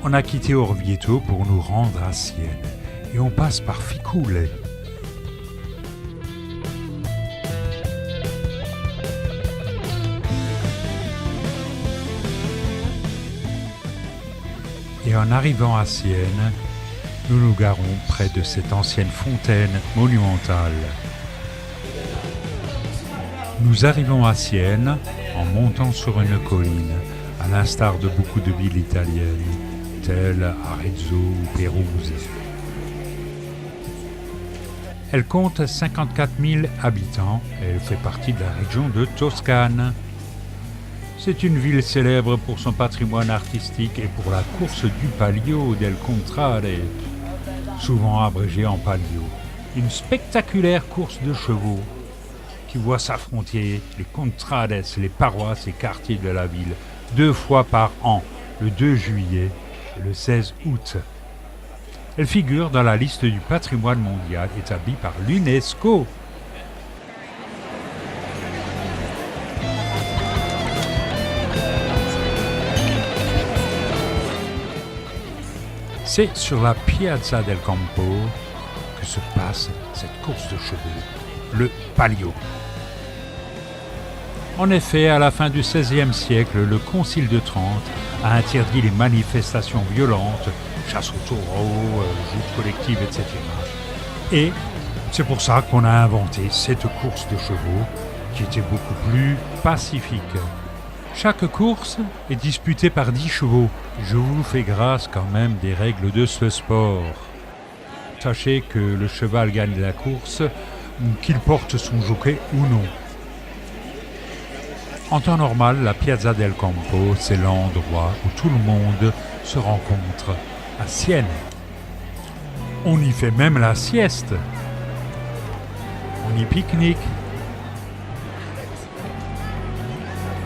On a quitté Orvieto pour nous rendre à Sienne et on passe par Ficule. Et en arrivant à Sienne, nous nous garons près de cette ancienne fontaine monumentale. Nous arrivons à Sienne en montant sur une colline, à l'instar de beaucoup de villes italiennes, telles Arezzo ou Pérouse. Elle compte 54 000 habitants et elle fait partie de la région de Toscane. C'est une ville célèbre pour son patrimoine artistique et pour la course du Palio del Contrade, souvent abrégée en Palio. Une spectaculaire course de chevaux qui voit s'affronter les contrades, les paroisses et quartiers de la ville, 2 fois par an, le 2 juillet et le 16 août. Elle figure dans la liste du patrimoine mondial établie par l'UNESCO. C'est sur la Piazza del Campo que se passe cette course de chevaux, le Palio. En effet, à la fin du XVIe siècle, le Concile de Trente a interdit les manifestations violentes, chasse aux taureaux, joutes collectives, etc. Et c'est pour ça qu'on a inventé cette course de chevaux qui était beaucoup plus pacifique. Chaque course est disputée par 10 chevaux. Je vous fais grâce quand même des règles de ce sport. Sachez que le cheval gagne la course, qu'il porte son jockey ou non. En temps normal, la Piazza del Campo, c'est l'endroit où tout le monde se rencontre à Sienne. On y fait même la sieste. On y pique-nique.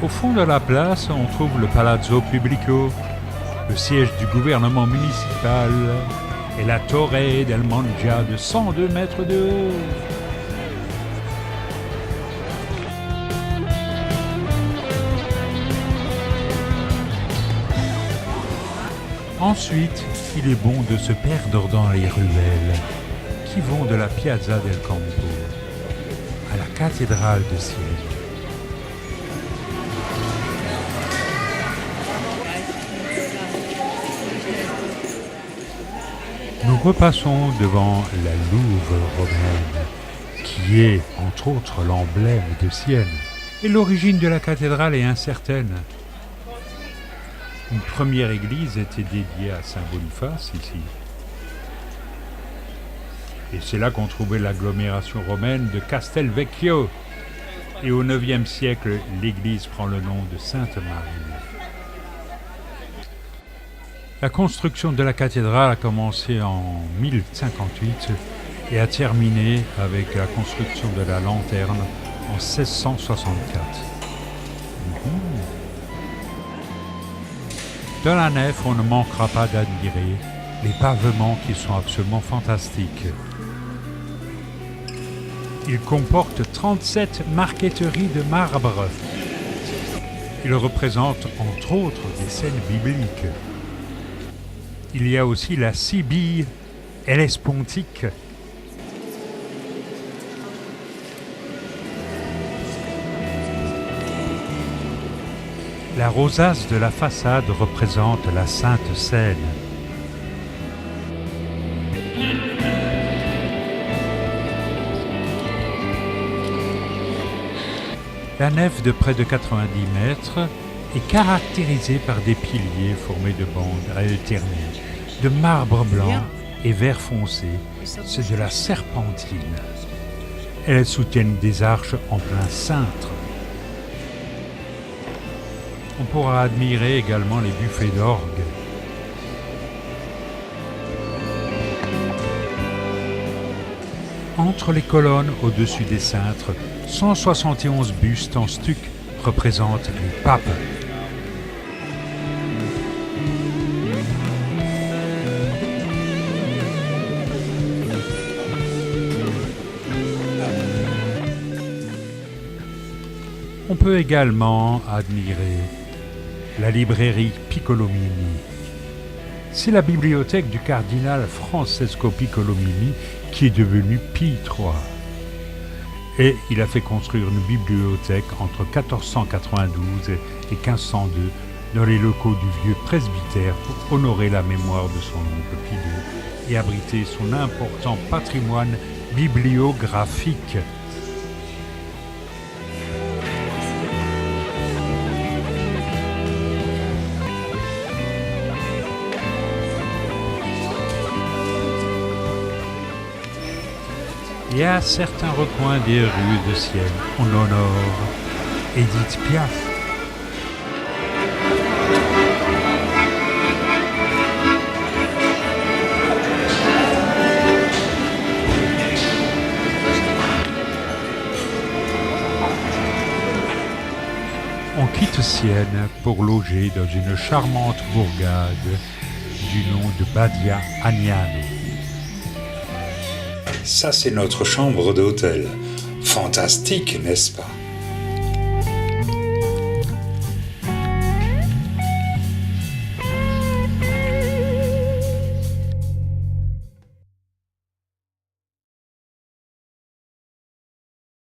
Au fond de la place, on trouve le Palazzo Pubblico, le siège du gouvernement municipal, et la Torre del Mangia de 102 mètres de haut. Ensuite, il est bon de se perdre dans les ruelles qui vont de la Piazza del Campo à la cathédrale de Sienne. Nous repassons devant la Louve romaine, qui est, entre autres, l'emblème de Sienne. Et l'origine de la cathédrale est incertaine. Une première église était dédiée à Saint Boniface, ici. Et c'est là qu'on trouvait l'agglomération romaine de Castelvecchio. Et au IXe siècle, l'église prend le nom de Sainte-Marie. La construction de la cathédrale a commencé en 1058 et a terminé avec la construction de la lanterne en 1664. Dans la nef, on ne manquera pas d'admirer les pavements qui sont absolument fantastiques. Il comporte 37 marqueteries de marbre. Il représente entre autres des scènes bibliques. Il y a aussi la Sibylle hellespontique. La rosace de la façade représente la Sainte Seine. La nef de près de 90 mètres est caractérisée par des piliers formés de bandes alternées, de marbre blanc et vert foncé. C'est de la serpentine. Elles soutiennent des arches en plein cintre. On pourra admirer également les buffets d'orgue. Entre les colonnes au-dessus des cintres, 171 bustes en stuc représentent les papes. On peut également admirer la librairie Piccolomini. C'est la bibliothèque du cardinal Francesco Piccolomini qui est devenue Pie III. Et il a fait construire une bibliothèque entre 1492 et 1502 dans les locaux du vieux presbytère pour honorer la mémoire de son oncle Pie II et abriter son important patrimoine bibliographique. Et à certains recoins des rues de Sienne, on honore Édith Piaf. On quitte Sienne pour loger dans une charmante bourgade du nom de Badia Agnano. Ça, c'est notre chambre d'hôtel. Fantastique, n'est-ce pas ?